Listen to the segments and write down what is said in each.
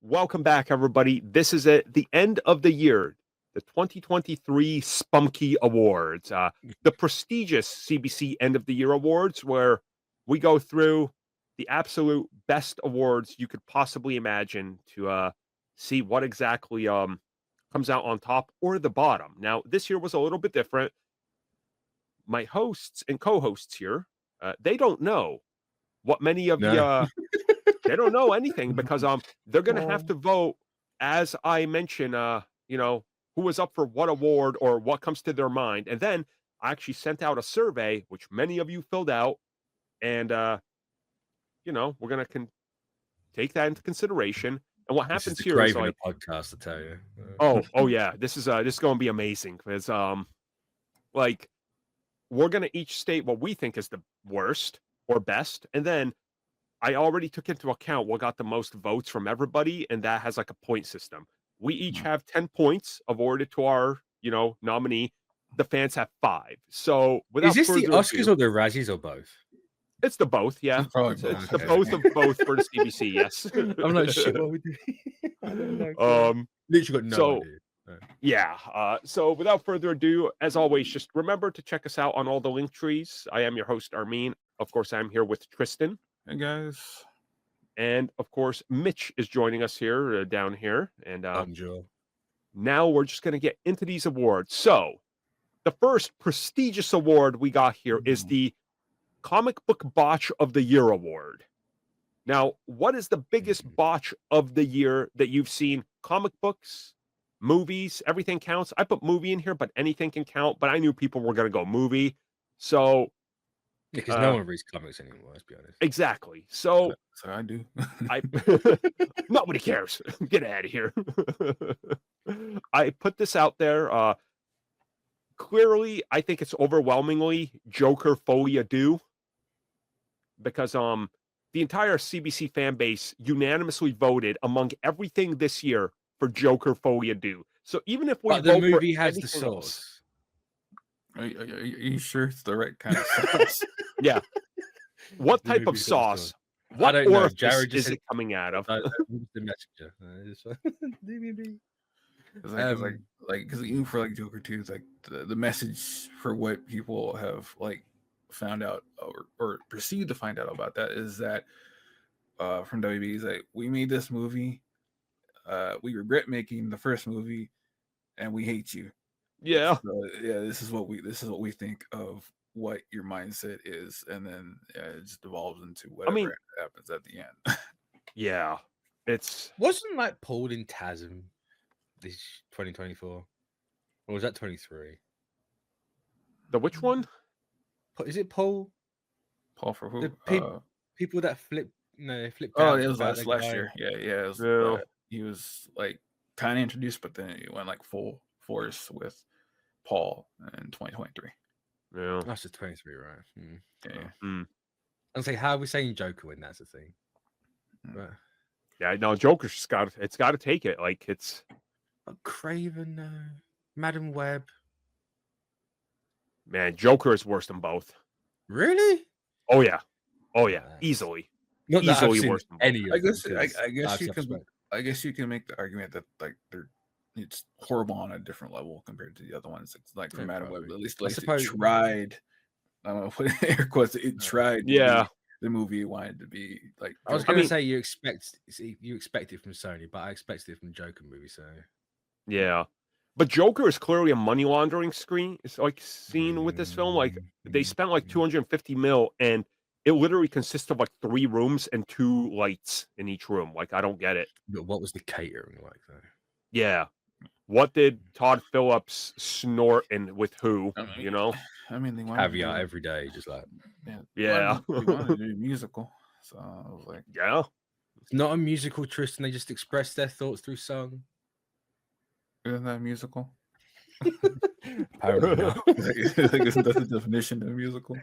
Welcome back, everybody. This is it, the end of the year, the 2023 Spunky Awards, the prestigious CBC End of the Year Awards, where we go through the absolute best awards you could possibly imagine to see what exactly comes out on top or the bottom. Now, this year was a little bit different. My hosts and co-hosts here, they don't know what many of No. they don't know anything because they're gonna have to vote as I mention who was up for what award or what comes to their mind. And then I actually sent out a survey which many of you filled out, and we're gonna take that into consideration. And what This is happens the here is Kraven like, podcast, I tell you. oh yeah, this is gonna be amazing because like we're gonna each state what we think is the worst or best, and then I already took into account what got the most votes from everybody, and that has like a point system. We each have 10 points awarded to our, nominee. The fans have 5. So without Is this the further Oscars ado, or the Razzies or both? it's the both, yeah. It's probably It's both. the Okay. both of both for the CBC, yes. I'm like, shit, what are we doing? I don't know. Literally got no so- idea. Yeah. So without further ado, as always, just remember to check us out on all the link trees. I am your host, Armin. Of course, I'm here with Tristan. Hey guys. And of course, Mitch is joining us here down here. And Joe. now we're just going to get into these awards. So the first prestigious award we got here is the Comic Book Botch of the Year Award. Now, what is the biggest botch of the year that you've seen? Comic books, movies, everything counts. I put movie in here, but anything can count. But I knew people were going to go movie. So Yeah, because no one reads comics anymore, let's be honest. exactly. So I do. nobody cares. Get out of here. I put this out there. Clearly, I think it's overwhelmingly Joker Folie Ado, because the entire CBC fan base unanimously voted among everything this year for Joker Folie Ado. So even if we But the vote movie for has the anything else- sauce. Are you sure it's the right kind of sauce? yeah. What The type of movie's got the sauce? I What don't know. orifice Jared just is said- it coming out of? The messenger. DVD. Because even for like Joker 2, it's like the message for what people have like found out or perceived to find out about that is that from WB is like, we made this movie, we regret making the first movie, and we hate you. Yeah. So, yeah, this is what we think of what your mindset is, and then it just evolves into whatever happens at the end. Yeah. It's Wasn't like Paul in TASM this 2024? Or was that 23? the which one? Is it Paul? Paul for who? The people that flip. No, they flipped. Oh, out it was about the last guy. year. Yeah. It was, Yeah. he was like kind of introduced, but then he went like full force with Paul in 2023. Yeah. That's just 23, right? Yeah. And say, how are we saying Joker when that's a thing? Mm. But, Yeah, no, Joker's got to take it. Like it's Kraven, no. Madam Web. man, Joker is worse than both. Really? Oh yeah. Nice. Easily. Not that I've Easily seen worse than any both. of I guess them, I 'cause guess I've you can subscribed. I guess you can make the argument that like it's horrible on a different level compared to the other ones. It's like for Yeah, Madam Web, probably. at least I it suppose- tried. I don't know, put in air quotes. It tried. To Yeah. be the movie it wanted to be like. I was Joker. going to say you expect it from Sony, but I expected it from Joker movie. So Yeah. But Joker is clearly a money laundering scene. It's like scene with this film. Like they spent like 250 mil, and it literally consists of like 3 rooms and 2 lights in each room. Like I don't get it. But what was the catering like though? Yeah. What did Todd Phillips snort and with who? I mean, You know? I mean, they wanted Caviar to, every day, just like Yeah. They wanted to do a musical, so I was like, Yeah. it's not a musical, Tristan. They just express their thoughts through song. isn't that a musical? Apparently not. Like, isn't that the definition of a musical?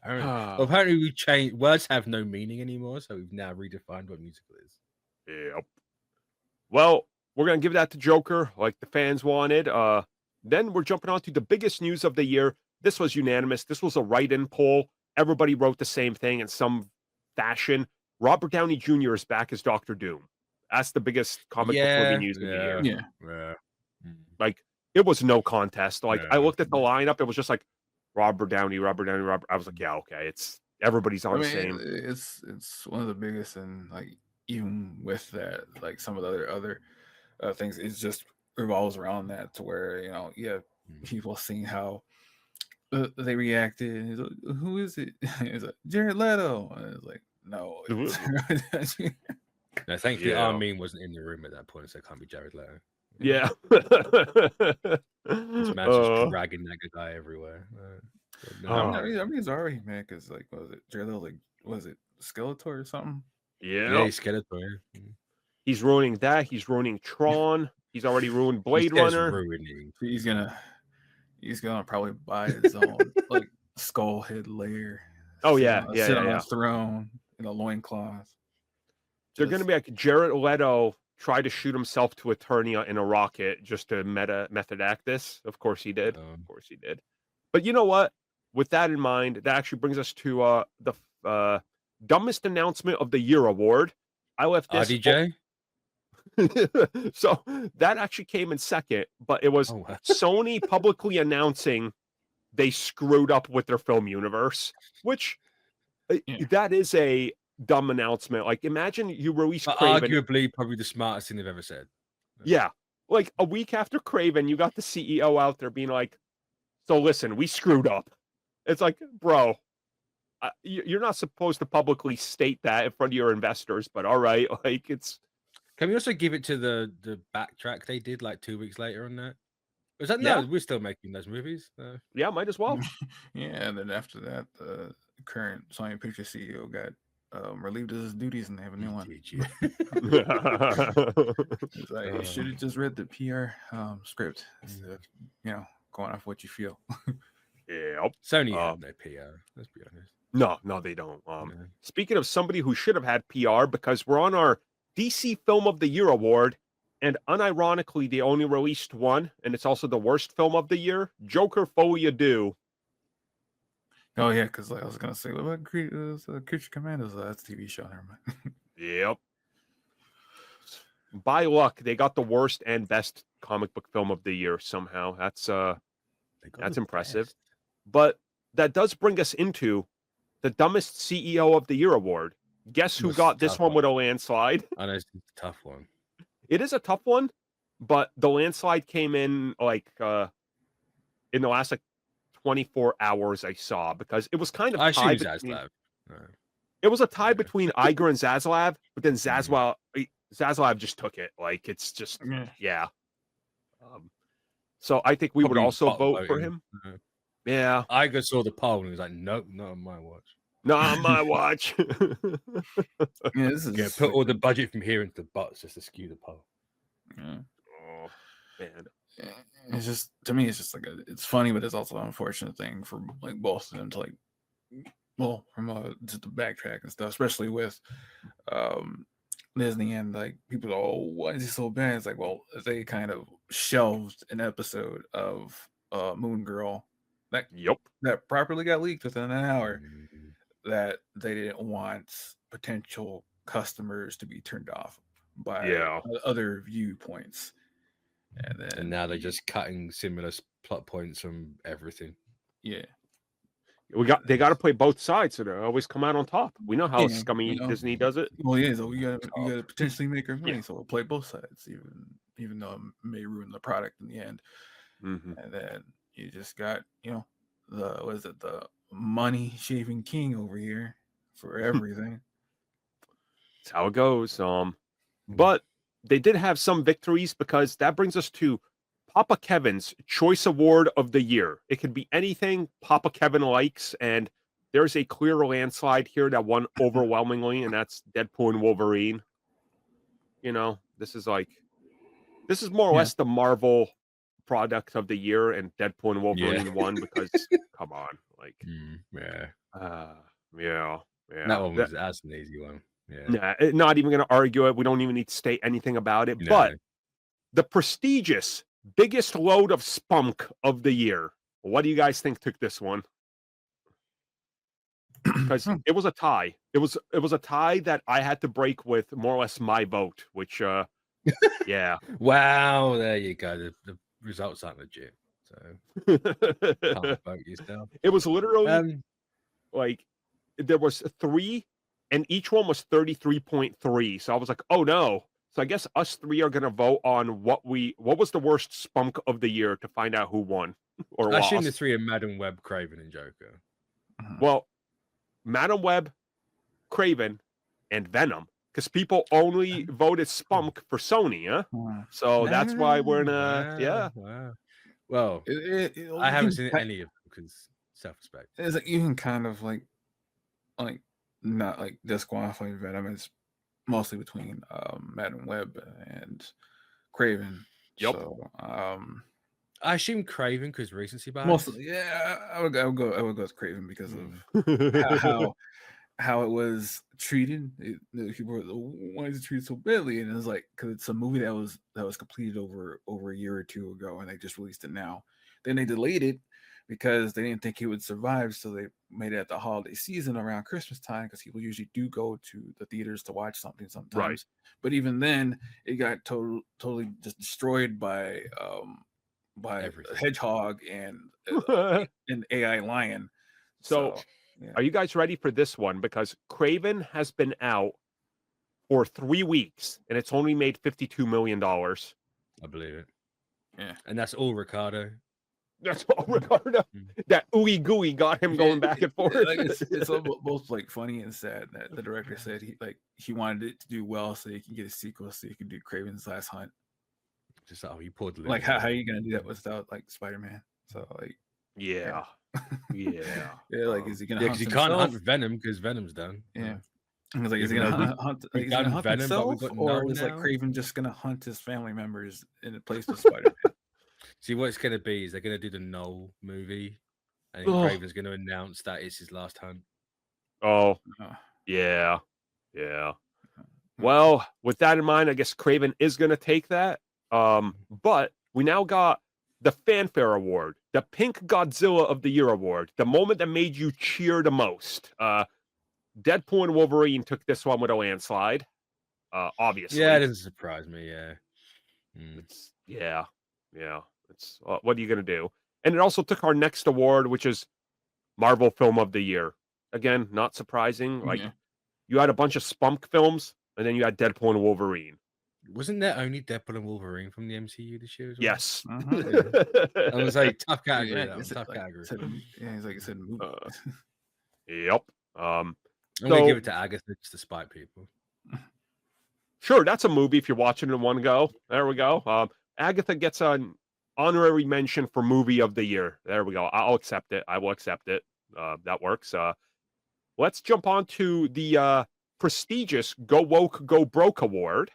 Well, apparently we changed. Words have no meaning anymore, so we've now redefined what musical is. Yep. Well, we're gonna give that to Joker, like the fans wanted. Then we're jumping on to the biggest news of the year. This was unanimous. This was a write-in poll. Everybody wrote the same thing in some fashion. Robert Downey Jr. is back as Doctor Doom. That's the biggest comic book movie news of the year. Yeah. Like, it was no contest. Like, I Yeah. looked at the lineup, it was just like Robert Downey. I was like, yeah, okay, it's everybody's on the same. It's one of the biggest, and like even with that, like some of the other things, it just revolves around that to where you have people seeing how they reacted. And he's like, who is it? It's like Jared Leto, and it's like, no. No, thankfully, Armin wasn't in the room at that point, so it can't be Jared Leto. Yeah. This man's just dragging that guy everywhere. I mean, it's already mad because, like, what was it? Jared Leto, like, was it Skeletor or something? Yeah, he's Skeletor. He's ruining that. He's ruining Tron. He's already ruined Blade Runner. He's gonna probably buy his own like skull head layer. Oh sit yeah, on a throne in a loincloth. They're gonna be like Jared Leto tried to shoot himself to Eternia in a rocket just to method act this. Of course he did. But you know what? With that in mind, that actually brings us to the dumbest announcement of the year award. I left this. RDJ. So that actually came in second, but it was Sony publicly announcing they screwed up with their film universe, which that is a dumb announcement. Like, imagine you release Kraven, arguably probably the smartest thing they've ever said. Yeah, like a week after Kraven, you got the CEO out there being like, "So listen, we screwed up." It's like, bro, you're not supposed to publicly state that in front of your investors, but all right, like it's. Can we also give it to the backtrack they did like 2 weeks later on that? Was that no? We're still making those movies. Yeah, might as well. Yeah, and then after that, the current Sony Pictures CEO got relieved of his duties, and they have a new one. It's like, you should have just read the PR script instead of going off what you feel. Yep. Sony have no PR. Let's be honest. No, they don't. Speaking of somebody who should have had PR, because we're on our DC Film of the Year award, and unironically, they only released one, and it's also the worst film of the year. Joker Folie à Deux. Oh yeah, because I was gonna say, what about Creature Commandos? That's a TV show. Never mind. Yep. By luck, they got the worst and best comic book film of the year somehow. That's impressive. Best. But that does bring us into the dumbest CEO of the year award. Guess who got this one with a landslide? I know it's a tough one. It is a tough one, but the landslide came in like in the last 24 hours I saw, because it was kind of tied between, it was a tie between Iger and Zaslav, but then Zaslav just took it. Like, it's just so I think we would also vote for him. Yeah. Iger saw the poll and he was like, nope, not on my watch. Not on my watch. Put all the budget from here into the butts just to skew the poll. Oh man. It's just, to me, it's just like it's funny, but it's also an unfortunate thing for like both of them to from just the backtrack and stuff, especially with Disney and like people. Oh, why is he so bad? It's like, well, they kind of shelved an episode of Moon Girl that properly got leaked within an hour. That they didn't want potential customers to be turned off by other viewpoints, and now they're just cutting similar plot points from everything. Yeah, they got to play both sides, so they always come out on top. We know how scummy Disney does it. Well, yeah, so you gotta potentially make our money, so we'll play both sides, even though it may ruin the product in the end. And then you just got the money shaving king over here for everything. That's how it goes. But they did have some victories, because that brings us to Papa Kevin's Choice Award of the Year. It could be anything Papa Kevin likes, and there's a clear landslide here that won overwhelmingly, and that's Deadpool and Wolverine. This is more or less the Marvel product of the year, and Deadpool and Wolverine won because come on, like that one was that's an easy one. Not even gonna argue it. We don't even need to state anything about it. But the prestigious biggest load of spunk of the year, what do you guys think took this one? Because it was a tie. it was a tie that I had to break with more or less my vote, which yeah. Wow, there you go. The results aren't legit, so can't vote yourself. It was literally Um, like there was 3 and each one was 33.3. So I was like, oh no. So I guess us 3 are gonna vote on what was the worst spunk of the year to find out who won or I assume the lost. 3 are Madam Web, Kraven, and Joker. Well, Madam Web, Kraven, and Venom. Because people only voted spunk for Sony, huh? So that's why we're in a yeah. Wow. Well, I you haven't can seen ki- any of them because self-respect. It's like you can kind of like not like disqualify Venom. It's mostly between Madam Web and Craven. Yep. So I assume Kraven because recency bias. mostly, yeah, I would go with Craven because of how it was treated. People were, why is it treated so badly? And it was like because it's a movie that was completed over a year or 2 ago, and they just released it now. Then they delayed it because they didn't think it would survive, so they made it at the holiday season around Christmas time because people usually do go to the theaters to watch something sometimes. Right. But even then, it got totally just destroyed by Everything. Hedgehog and an AI lion. So yeah. Are you guys ready for this one? Because Kraven has been out for 3 weeks and it's only made $52 million. I believe it. Yeah. And that's all Ricardo. That's all Ricardo. That ooey gooey got him going back and forth. Like it's both like funny and sad that the director said he wanted it to do well so he can get a sequel so he can do Kraven's Last Hunt. Just you poured the like how are you gonna do that without like Spider-Man? So like yeah. Like is he gonna because hunt you himself? can't hunt Venom because Venom's done. Yeah. I was like, is he Even gonna though hunt we've done Venom, but himself, we've got or Null is like now? Kraven just gonna hunt his family members in the place of Spider-Man? See, what it's going to be is they're going to do the Null movie, and then Kraven's going to announce that it's his last hunt. Oh, yeah. Well, with that in mind, I guess Kraven is going to take that. But we now got the Fanfare Award, the Pink Godzilla of the Year Award, the moment that made you cheer the most. Deadpool and Wolverine took this one with a landslide. Obviously. Yeah, it doesn't surprise me. Yeah. It's, yeah. It's what are you going to do? And it also took our next award, which is Marvel Film of the Year. Again, not surprising. Like you had a bunch of spunk films, and then you had Deadpool and Wolverine. Wasn't there only Deadpool and Wolverine from the MCU this year as well? Yes. I was like, tough category. Tough category. He's like, said movie. Yep. I'm going to give it to Agatha just to spite people. Sure, that's a movie if you're watching it in one go. There we go. Agatha gets an honorary mention for movie of the year. There we go. I'll accept it. I will accept it. That works. Let's jump on to the prestigious Go Woke, Go Broke Award.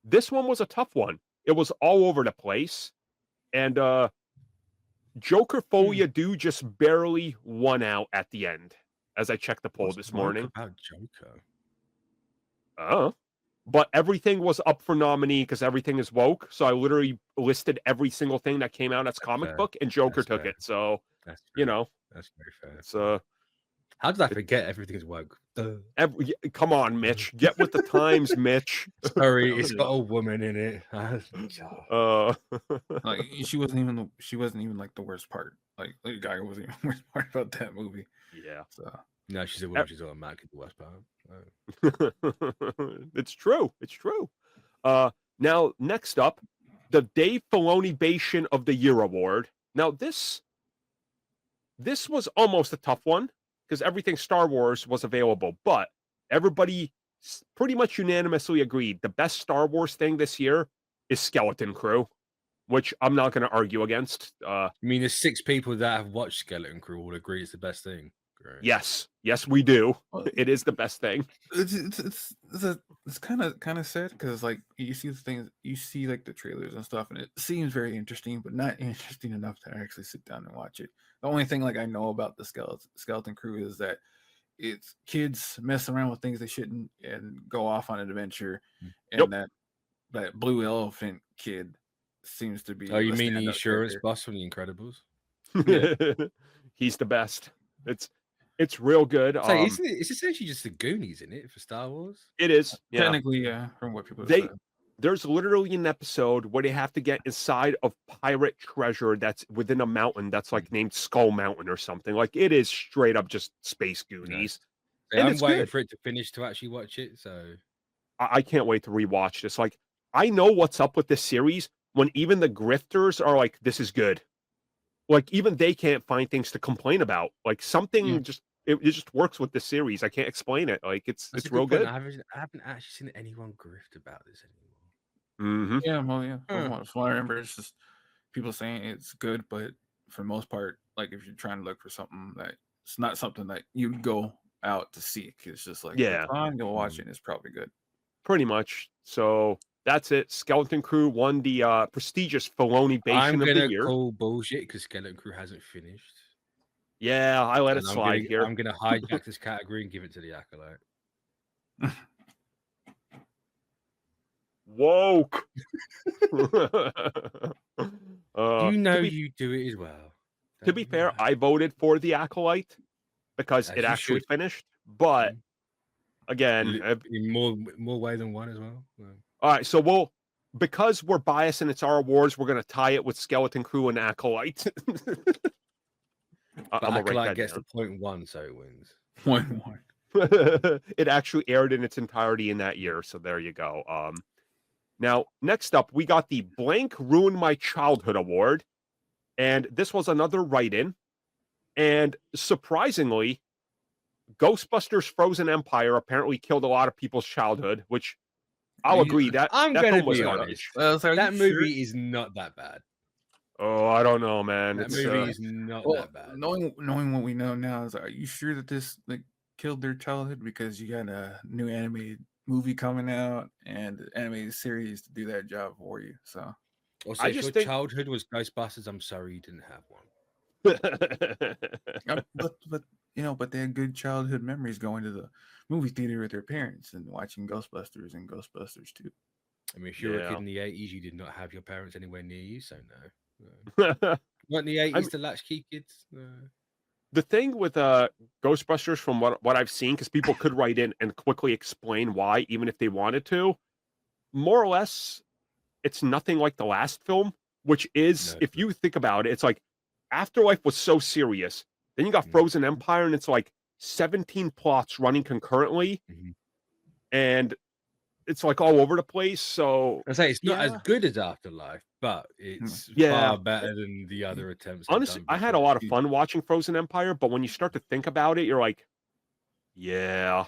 This one was a tough one. It was all over the place. And Joker Folia do just barely won out at the end, as I checked the poll this morning. About Joker? But everything was up for nominee because everything is woke. So I literally listed every single thing that came out as comic book, and Joker took it. So that's very fair. So how did I forget everything is woke? Come on, Mitch, get with the times, Mitch. Sorry, it's got a woman in it. Like she wasn't even like the worst part. Like Lady Gaga wasn't even the worst part about that movie. Yeah. So no, she's a woman. She's all Mac the worst part. It's true. Now next up, the Dave Filoni Bation of the Year Award. Now this was almost a tough one because everything Star Wars was available, but everybody pretty much unanimously agreed the best Star Wars thing this year is Skeleton Crew, which I'm not going to argue against. I mean, there's 6 people that have watched Skeleton Crew all agree it's the best thing. Great. Yes, we do. It is the best thing. It's kind of sad because like you see the things, you see like the trailers and stuff, and it seems very interesting, but not interesting enough to actually sit down and watch it. The only thing like I know about the Skeleton Crew is that it's kids mess around with things they shouldn't and go off on an adventure, and that blue elephant kid seems to be. Oh, you mean the insurance boss from The Incredibles? Yeah. He's the best. It's real good. So isn't it? It's essentially just the Goonies in it for Star Wars. It is. Yeah. Technically, yeah, from what people have said. There's literally an episode where they have to get inside of pirate treasure that's within a mountain that's like named Skull Mountain or something. Like it is straight up just Space Goonies. Yeah, And I'm it's waiting good. for it to finish to actually watch it. So I can't wait to rewatch this. Like I know what's up with this series when even the grifters are like, this is good. Like even they can't find things to complain about. Like something just it just works with this series. I can't explain it. Like it's real good. I haven't actually seen anyone grift about this anymore. Mm-hmm. Yeah, well, yeah. From what I remember, it's just people saying it's good, but for the most part, like if you're trying to look for something that it's not something that you'd go out to seek. It's just like Yeah, it's on, you'll watch it, and it's probably good. Pretty much. So that's it. Skeleton Crew won the prestigious Filoni Bation of the Year. I'm gonna call bullshit because Skeleton Crew hasn't finished. Yeah, I let it slide here. I'm gonna hijack this category and give it to the Acolyte. Woke. You know you do it as well. To be fair, I voted for the Acolyte because it actually finished. But again, in more way than one as well. All right, so because we're biased and it's our awards, we're gonna tie it with Skeleton Crew and Acolyte. Acolyte gets the 0.1, so it wins. 0.1. It actually aired in its entirety in that year, so there you go. Now, next up, we got the Blank Ruined My Childhood Award, and this was another write-in. And surprisingly, Ghostbusters Frozen Empire apparently killed a lot of people's childhood, which I'll agree that I'm that gonna film was be garbage. honest. That movie is not that bad. Oh, I don't know, man. That movie is not that bad. Knowing what we know now, are you sure that this killed their childhood? Because you got a new animated movie coming out and the animated series to do that job for you. So, also, if your childhood was Ghostbusters, I'm sorry you didn't have one. but they had good childhood memories going to the movie theater with their parents and watching Ghostbusters and Ghostbusters 2. I mean, if you were a kid in the 80s, you did not have your parents anywhere near you, so no. Not in the 80s, the latchkey kids. No. The thing with Ghostbusters, from what I've seen, because people could write in and quickly explain why, even if they wanted to, more or less, it's nothing like the last film, which is, if you think about it, it's like Afterlife was so serious. Then you got Frozen Empire, and it's like 17 plots running concurrently, and it's like all over the place. So I say it's not as good as Afterlife, but it's far better than the other attempts. Honestly, I had a lot of fun watching Frozen Empire, but when you start to think about it, you're like, yeah.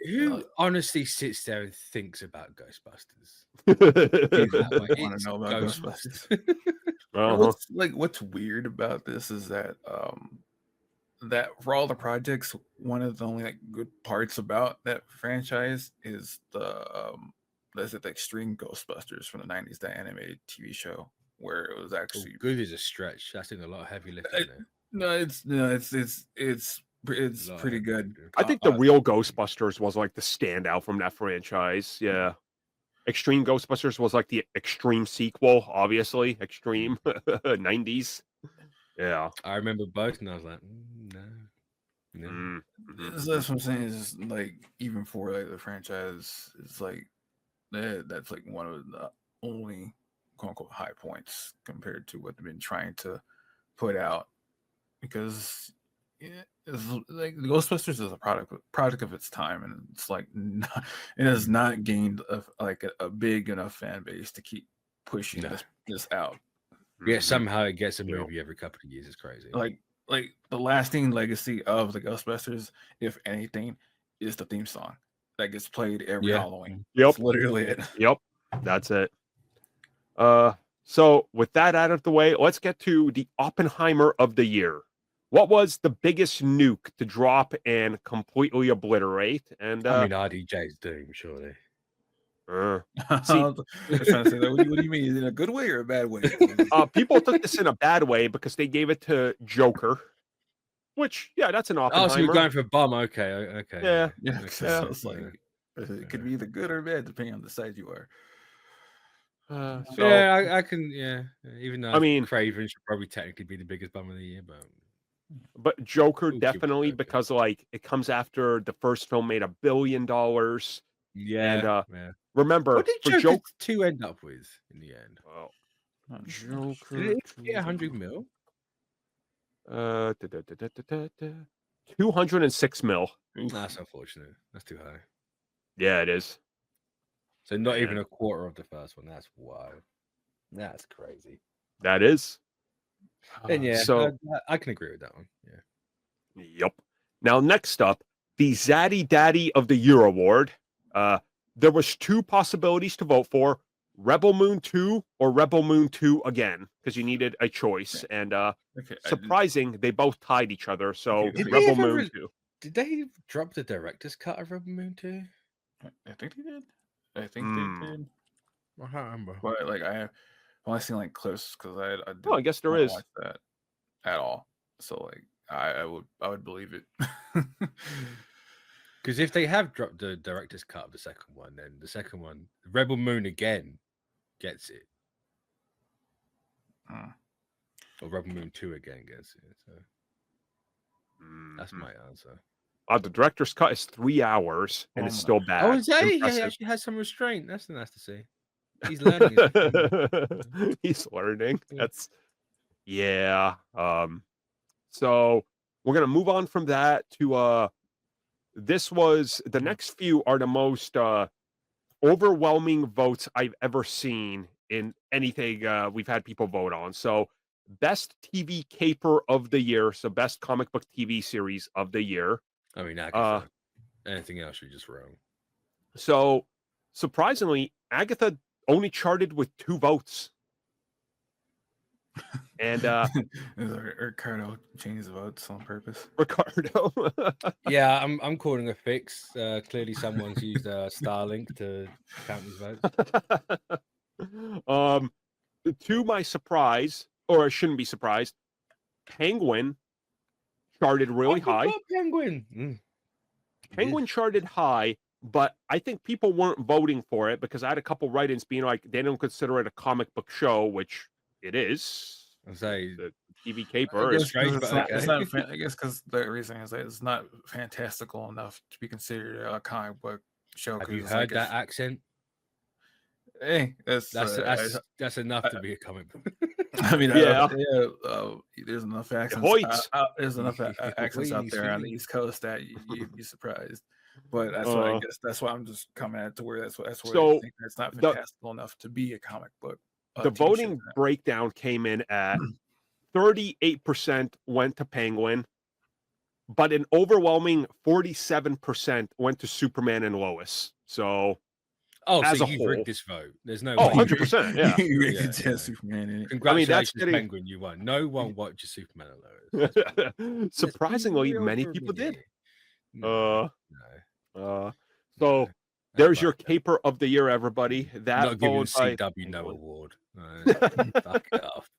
Who honestly sits there and thinks about Ghostbusters? I want to know about Ghostbusters. What's weird about this is that that for all the projects, one of the only good parts about that franchise is the Extreme Ghostbusters from the 90s, that animated TV show where it was actually good is a stretch. That's in a lot of heavy lifting there. It's pretty good. I think the real Ghostbusters was like the standout from that franchise. Yeah. Extreme Ghostbusters was like the extreme sequel, obviously. Extreme 90s. Yeah. I remember both, and I was like, no. That's what I'm saying. Is like even for the franchise, it's like that's like one of the only quote unquote high points compared to what they've been trying to put out, because it's like Ghostbusters is a product of its time, and it's like it has not gained a big enough fan base to keep pushing this out. Yeah, somehow it gets a movie every couple of years. It's crazy. Like the lasting legacy of the Ghostbusters, if anything, is the theme song that gets played every Halloween. Yep, that's literally it. Yep, that's it. So with that out of the way, let's get to the Oppenheimer of the year. What was the biggest nuke to drop and completely obliterate? And I mean, RDJ's Doom, surely. See, I was trying to say that. What do you mean? Is it in a good way or a bad way? People took this in a bad way because they gave it to Joker, which, that's an Oppenheimer. Oh, so you're going for a bomb. Okay. Yeah. So it's like, it could be either good or bad depending on the side you are. I can, even though I mean, Kraven should probably technically be the biggest bum of the year, but But Joker We'll give it definitely Joker. because like it comes after the first film made $1 billion. Yeah. And remember What did for Joker Joker 2 end up with in the end? well, Joker. Did it get 100 mil? 206 mil. That's unfortunate. That's too high. Yeah, it is. So not Man. even a quarter of the first one. That's wild. That's crazy. That is. And yeah, So I can agree with that one. Yeah. Yep. Now, next up, the Zaddy Daddy of the Year award. There was 2 possibilities to vote for: Rebel Moon 2 or Rebel Moon 2 again, because you needed a choice. And surprising, they both tied each other. So Did Rebel Moon 2. Did they drop the director's cut of Rebel Moon 2? I think they did. I think they did. I can't remember. But like I've only seen like clips because I Oh, I guess there don't is. watch that at all. So like I would believe it. Because if they have dropped the director's cut of the second one, then the second one, Rebel Moon again, gets it. Or Rebel Moon 2 again gets it. So that's my answer. The director's cut is 3 hours and it's still bad. Oh, is that he actually has some restraint? That's nice to see. He's learning. He's learning. That's So we're gonna move on from that to this was the next few are the most overwhelming votes I've ever seen in anything we've had people vote on. So best TV caper of the year, so best comic book TV series of the year. I mean, Agatha. Anything else you're just wrong. So surprisingly, Agatha only charted with 2 votes. And Ricardo changes votes on purpose. Ricardo. Yeah, I'm calling a fix. Clearly someone's used Starlink to count these votes. To my surprise, or I shouldn't be surprised, Penguin charted really high. Penguin. Penguin charted high, but I think people weren't voting for it because I had a couple write-ins being like they don't consider it a comic book show, which it is. I'm saying the TV caper is strange, but it's not. I guess because the reason is that it's not fantastical enough to be considered a comic book show. Have you heard that accent? Hey, that's enough to be a comic book. I mean, there's enough accents. There's enough accents out there on the East Coast that you'd be surprised. But that's what I guess. That's why I'm just coming at to where that's where so I think that's not fantastical enough to be a comic book. The voting breakdown came in at 38% went to Penguin, but an overwhelming 47% went to Superman and Lois. So, as so a whole, rigged this vote. There's no. 100%. Yeah, Superman in it. Congratulations, Penguin. You won. No one watches Superman and Lois. Surprisingly, many people did. So there's your caper of the year, everybody. That not giving CW no award. Fuck it off.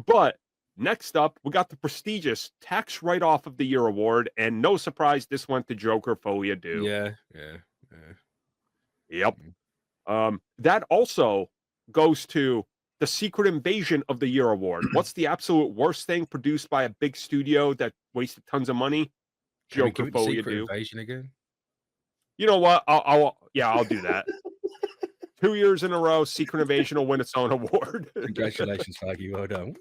But next up, we got the prestigious Tax Write-Off of the Year award, and no surprise, this went to Joker Folia Do. Yep. That also goes to the Secret Invasion of the Year award. What's the absolute worst thing produced by a big studio that wasted tons of money? Joker Folia Do. Invasion again. You know what? I'll do that. 2 years in a row, Secret Invasion will win its own award. Congratulations, Faggy. Well done.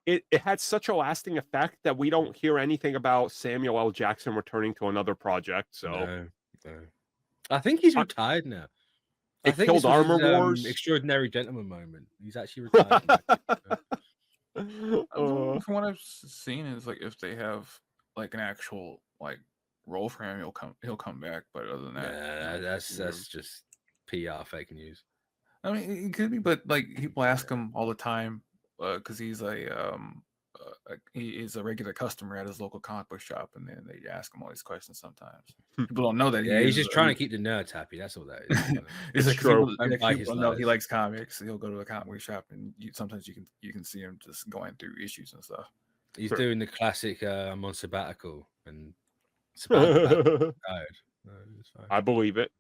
It had such a lasting effect that we don't hear anything about Samuel L. Jackson returning to another project. So no. I think he's retired now. I think killed Armor Wars. Extraordinary Gentleman moment. He's actually retired. From what I've seen is like if they have like an actual like role for him, he'll come back. But other than that, that's just PR fake news. I mean, it could be, but like people ask him all the time because he's he is a regular customer at his local comic book shop, and then they ask him all these questions sometimes. People don't know that. He's just trying to keep the nerds happy. That's all that is. It's like people know he likes comics. He'll go to a comic book shop, and sometimes you can see him just going through issues and stuff. He's doing the classic I'm on sabbatical and I believe it.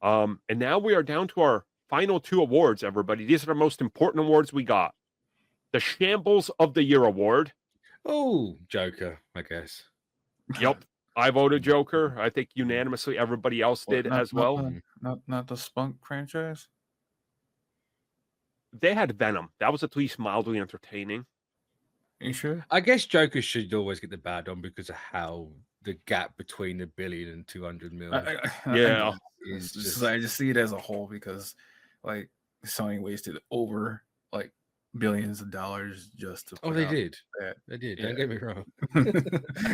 And now we are down to our final 2 awards, everybody. These are the most important awards we got. the Shambles of the Year award. Oh, Joker, I guess. Yep. I voted Joker. I think unanimously everybody else did as well. Not the Spunk franchise. They had Venom. That was at least mildly entertaining. You sure? I guess Joker should always get the bad on because of how the gap between $1 billion and 200 million. Yeah. I just see it as a whole because, like, Sony wasted over like billions of dollars just to. They did. That. They did. Yeah. Don't get me wrong.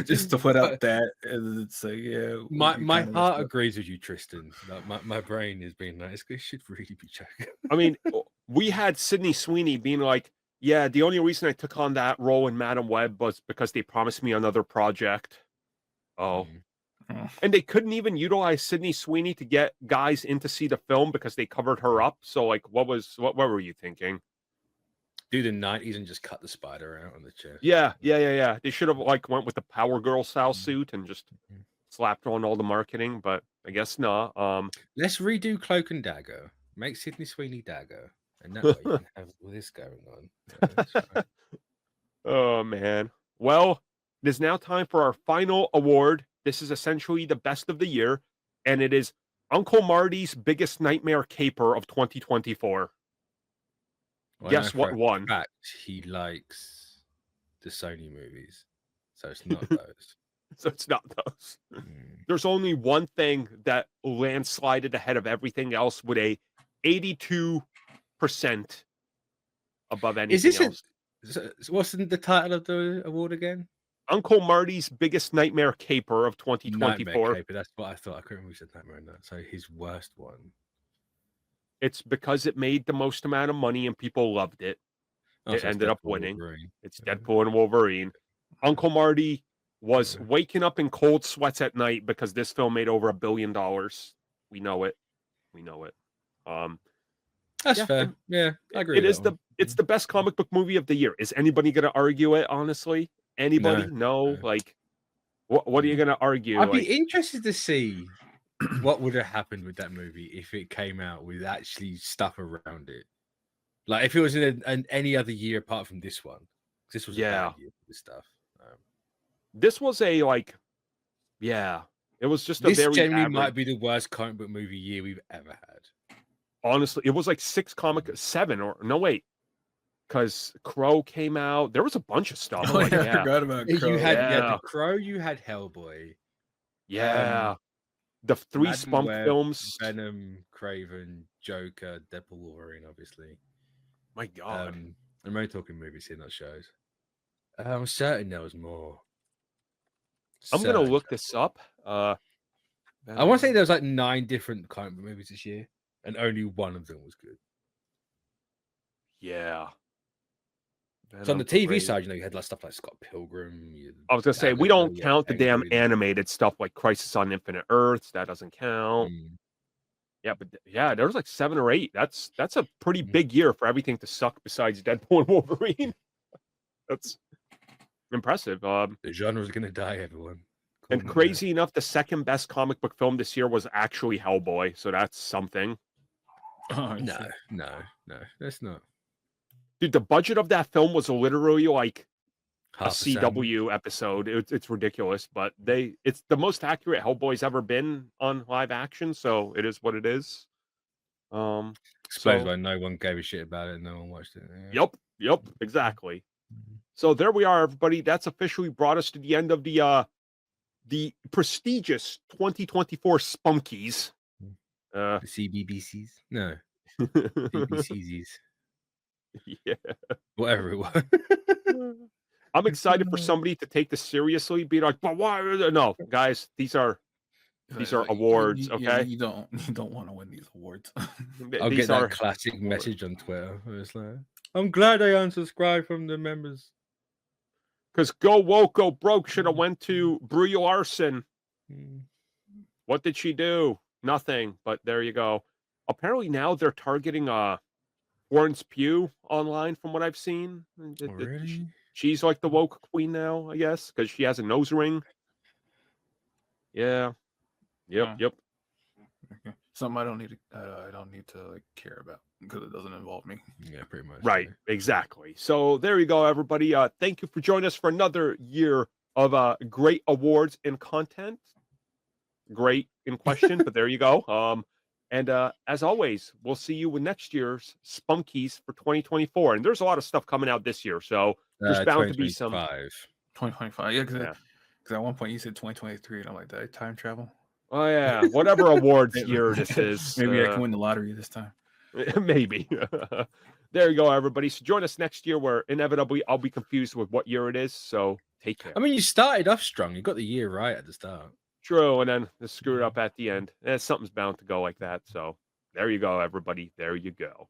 Just to put out that, it's like, yeah. My heart agrees with you, Tristan. Like, my brain is being like, it should really be Joker. I mean, we had Sydney Sweeney being like, yeah, the only reason I took on that role in Madam Web was because they promised me another project. Oh. And they couldn't even utilize Sydney Sweeney to get guys in to see the film because they covered her up. So, like, what were you thinking? Do the 90s and just cut the spider out on the chest. Yeah. They should have like went with the Power Girl style suit and just slapped on all the marketing, but I guess not. Let's redo Cloak and Dagger. Make Sydney Sweeney Dagger, and that way you can have all this going on. Oh man. Well, it is now time for our final award. This is essentially the best of the year, and it is Uncle Marty's biggest nightmare caper of 2024. Well, guess what won? In fact, he likes the Sony movies, so it's not those. So it's not those. There's only one thing that landslided ahead of everything else with a 82% above anything else. What's the title of the award again? Uncle Marty's biggest nightmare caper of 2024. Nightmare caper, that's what I thought. I couldn't remember who said nightmare in that. So his worst one. It's because it made the most amount of money and people loved it. It ended up winning. It's Deadpool and Wolverine. Uncle Marty was waking up in cold sweats at night because this film made over $1 billion. We know it. That's fair. Yeah, I agree. It's the best comic book movie of the year. Is anybody going to argue it? Honestly, anybody? No. Like, what are you going to argue? I'd be interested to see what would have happened with that movie if it came out with actually stuff around it. Like if it was in any other year apart from this one. This was a bad year for this stuff. This was a it was just this very generally average. might be the worst comic book movie year we've ever had. Honestly, it was like 7 or no wait, because Crow came out. There was a bunch of stuff. I forgot about Crow. You had the Crow. You had Hellboy. Yeah, the 3 Spunk films: Venom, Kraven, Joker, Deadpool, Wolverine. Obviously, my God. I'm only talking movies here, not shows. I'm certain there was more. I'm gonna look this up. I want to say there was like 9 different comic book movies this year, and only one of them was good. Yeah. So on the TV side, you had like stuff like Scott Pilgrim. I was gonna say we don't count the damn animated stuff like Crisis on Infinite Earths. That doesn't count. Yeah, but there was like 7 or 8. That's a pretty big year for everything to suck besides Deadpool and Wolverine. That's impressive. The genre's gonna die, everyone. And crazy enough, the second best comic book film this year was actually Hellboy. So that's something. Oh, no, that's not. Dude, the budget of that film was literally like a Half CW episode. It's ridiculous, but it's the most accurate Hellboy's ever been on live action. So it is what it is. Explains why no one gave a shit about it and no one watched it. Yeah. Yep, exactly. So there we are, everybody. That's officially brought us to the end of the prestigious 2024 Spunkies. The CBBCs? No. CBCs. Yeah. Whatever it was. I'm excited for somebody to take this seriously, be like, but why? No, guys, these are awards, okay? You don't want to win these awards. I'll get that classic message on Twitter. It's like, I'm glad I unsubscribed from the members. Because Go Woke, Go Broke should have went to Brie Larson. What did she do? Nothing, but there you go. Apparently now they're targeting Florence Pugh online from what I've seen. Really? She's like the woke queen now, I guess, because she has a nose ring. Yeah. Yep. something I don't need to like care about because it doesn't involve me. Yeah, pretty much. Right, Yeah. exactly. So there you go, everybody. Thank you for joining us for another year of great awards and content. Great in question, but there you go. And as always, we'll see you with next year's Spunkies for 2024. And there's a lot of stuff coming out this year, so there's bound to be some 2025. Yeah, because Yeah. at one point you said 2023, and I'm like, did I time travel? Oh yeah, whatever awards year this is. Maybe I can win the lottery this time. Maybe. There you go, everybody. So join us next year where inevitably I'll be confused with what year it is. So take care. I mean, you started off strong. You got the year right at the start. True, and then screw it up at the end. Something's bound to go like that. So there you go, everybody. There you go.